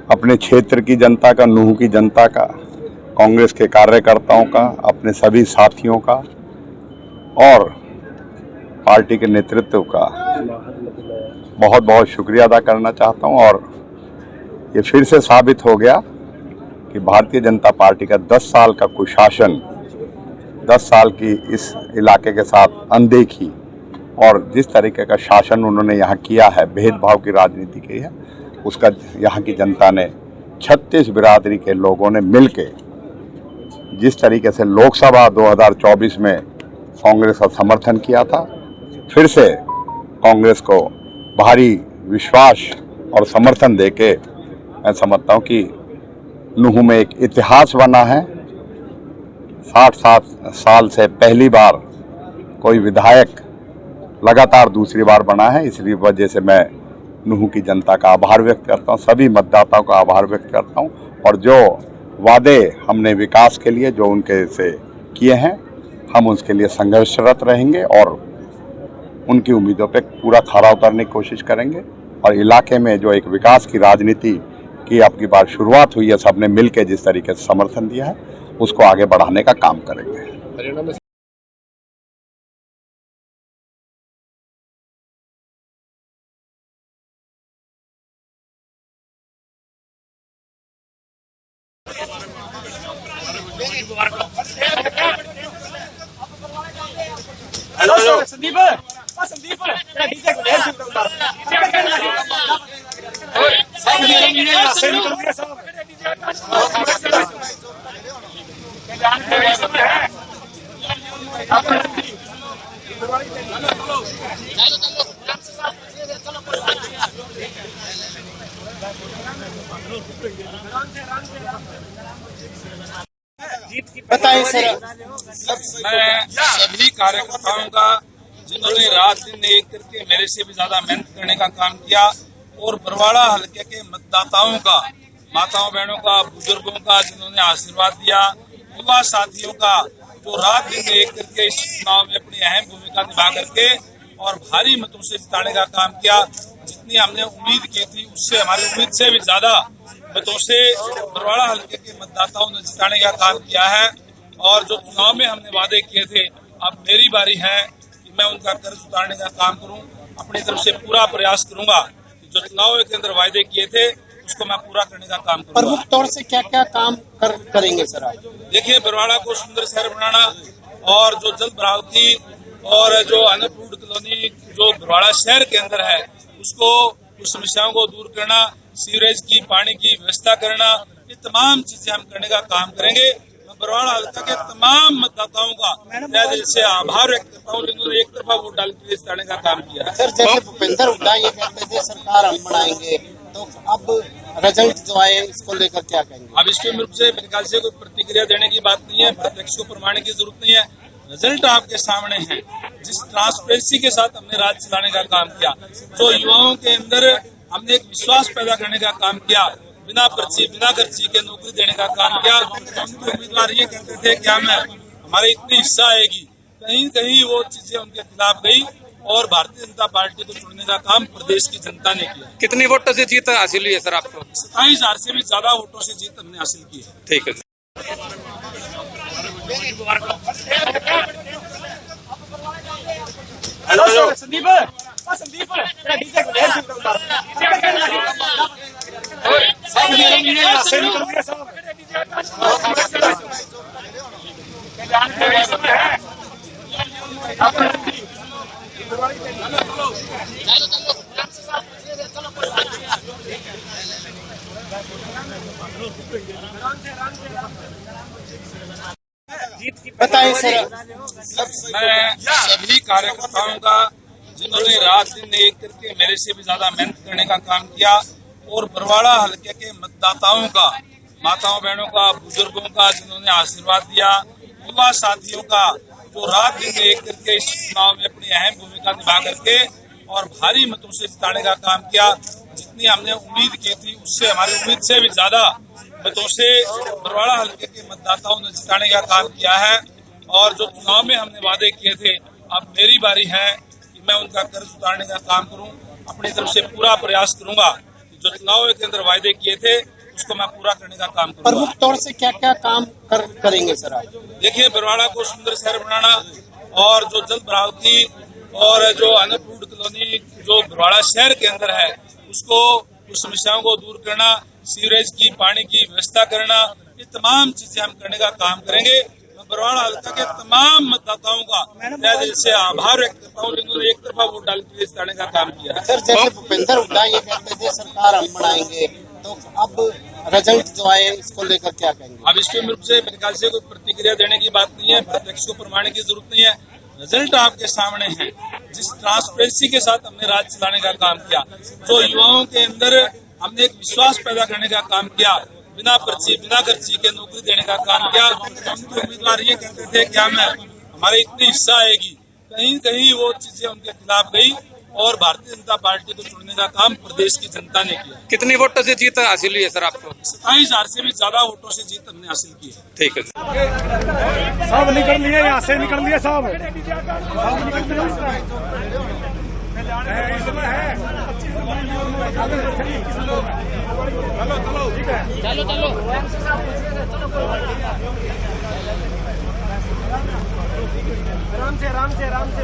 अपने क्षेत्र की जनता का, नूह की जनता का, कांग्रेस के कार्यकर्ताओं का, अपने सभी साथियों का और पार्टी के नेतृत्व का बहुत बहुत शुक्रिया अदा करना चाहता हूं। और ये फिर से साबित हो गया कि भारतीय जनता पार्टी का 10 साल का कुशासन, 10 साल की इस इलाके के साथ अनदेखी और जिस तरीके का शासन उन्होंने यहाँ किया है, भेदभाव की राजनीति की है, उसका यहाँ की जनता ने 36 बिरादरी के लोगों ने मिलके जिस तरीके से लोकसभा 2024 में कांग्रेस का समर्थन किया था, फिर से कांग्रेस को भारी विश्वास और समर्थन देके मैं समझता हूँ कि नूह में एक इतिहास बना है। 60 साल से पहली बार कोई विधायक लगातार दूसरी बार बना है। इसलिए वजह से मैं नूह की जनता का आभार व्यक्त करता हूं, सभी मतदाताओं का आभार व्यक्त करता हूं। और जो वादे हमने विकास के लिए जो उनके से किए हैं, हम उसके लिए संघर्षरत रहेंगे और उनकी उम्मीदों पे पूरा खरा उतरने की कोशिश करेंगे। और इलाके में जो एक विकास की राजनीति की अब की बार शुरुआत हुई है, सबने मिलकर जिस तरीके से समर्थन दिया है, उसको आगे बढ़ाने का काम करेंगे। हेलो संदीप संदीप डीजे को ले बताइए सर। मैं सभी कार्यकर्ताओं का, जिन्होंने रात दिन एक करके मेरे से भी ज्यादा मेहनत करने का काम किया, और बरवाड़ा हल्के के मतदाताओं का, माताओं बहनों का, बुजुर्गों का, जिन्होंने आशीर्वाद दिया, युवा साथियों का, जो रात दिन एक करके इस चुनाव में अपनी अहम भूमिका निभा करके और भारी मतों से जिताने का काम किया। जितनी हमने उम्मीद की थी, उससे हमारी उम्मीद से भी ज्यादा मतों से बरवाड़ा हल्के के मतदाताओं ने जिताने का काम किया है। और जो चुनाव में हमने वादे किए थे, अब मेरी बारी है कि मैं उनका कर्ज उतारने का काम करूं। अपनी तरफ से पूरा प्रयास करूंगा कि जो चुनाव के अंदर वायदे किए थे, उसको मैं पूरा करने का काम करूंगा। प्रमुख तौर से क्या क्या काम करेंगे सर आप? देखिए, बरवाड़ा को सुंदर शहर बनाना और जो जल भरावती और जो अनअप्रूव्ड कॉलोनी जो बरवाड़ा शहर के अंदर है, उसको उस समस्याओं को दूर करना, सीवरेज की, पानी की व्यवस्था करना, ये तमाम चीजें हम करने का काम करेंगे। मैं बरवाड़ा हल्का के तमाम मतदाताओं का तहे दिल से आभार व्यक्त करता हूँ, जिन्होंने एक तरफा वोट डाल के जिताने का काम किया। सर, जैसे भूपेंद्र हुड्डा ये कहते थे सरकार हम बनाएंगे, तो अब रिजल्ट जो आए इसको लेकर क्या कहेंगे? अब इसमें रूप से मेरे ख्याल से कोई प्रतिक्रिया देने की बात नहीं है, प्रत्यक्ष को प्रमाणने की जरूरत नहीं है। रिजल्ट आपके सामने है। जिस ट्रांसपेरेंसी के साथ हमने राज चलाने का काम किया, जो युवाओं के अंदर हमने एक विश्वास पैदा करने का काम किया, बिना पर्ची बिना खर्ची के नौकरी देने का काम किया। उनके उम्मीदवार ये कहते थे कि हमारे इतनी हिस्सा आएगी, कहीं कहीं वो चीजें उनके खिलाफ गई और भारतीय जनता पार्टी को चुनने का काम प्रदेश की जनता ने किया। कितनी वोटों से जीत हासिल हुई है सर आपको? 27,000 से भी ज्यादा वोटों से जीत हमने हासिल की है। ठीक है। हेलो संदीप संदीप डीजे को ले बताइए सर। मैं सभी कार्यकर्ताओं का, जिन्होंने रात दिन एक करके मेरे से भी ज्यादा मेहनत करने का काम किया, और बरवाड़ा हल्के के मतदाताओं का, माताओं बहनों का, बुजुर्गों का, जिन्होंने आशीर्वाद दिया, युवा साथियों का, जो रात दिन एक करके इस चुनाव में अपनी अहम भूमिका निभा करके और भारी मतों से जिताने का काम किया। जितनी हमने उम्मीद की थी, उससे हमारी उम्मीद से भी ज्यादा मतों से बरवाड़ा हल्के के मतदाताओं ने जिताने का काम किया है। और जो चुनाव में हमने वादे किए थे, अब मेरी बारी है कि मैं उनका कर्ज उतारने का काम करूं। अपनी तरफ से पूरा प्रयास करूंगा कि जो चुनाव के अंदर वायदे किए थे उसको मैं पूरा करने का काम करूंगा। प्रमुख तौर से क्या क्या काम करेंगे सर आप? देखिए, बरवाड़ा को सुंदर शहर बनाना और जो जल भरावती और जो अनअप्रूव्ड कॉलोनी जो बरवाड़ा शहर के अंदर है उसको उस समस्याओं को दूर करना, सीवरेज की पानी की व्यवस्था करना, ये तमाम चीजें हम करने का काम करेंगे। मैं बरवाड़ा हल्का के तमाम मतदाताओं का तहे दिल से आभार व्यक्त करता हूँ जिन्होंने एक तरफा वोट डाल के जिताने का काम किया। सर, जैसे भूपेंद्र हुड्डा ये कहते थे सरकार हम बनाएंगे, तो अब रिजल्ट जो आए इसको लेकर क्या कहेंगे? अब इसमें रूप से मेरे ख्याल से कोई प्रतिक्रिया देने की बात नहीं है, प्रत्यक्ष को प्रमाणने की जरूरत नहीं है। रिजल्ट आपके सामने है। जिस ट्रांसपेरेंसी के साथ हमने राज चलाने का काम किया, जो युवाओं के अंदर हमने एक विश्वास पैदा करने का काम किया, बिना पर्ची बिना खर्ची के नौकरी देने का काम किया। उनके उम्मीदवार ये कहते थे कि हमारे इतनी हिस्सा आएगी, कहीं कहीं वो चीजें उनके खिलाफ गई और भारतीय जनता पार्टी को चुनने का काम प्रदेश की जनता ने किया। कितनी वोटों से जीत हासिल हुई है सर आपको? 27,000 से भी ज्यादा वोटों से जीत हमने हासिल की है। ठीक है। सब निकल लिए, यहाँ से निकल लिए सब आराम से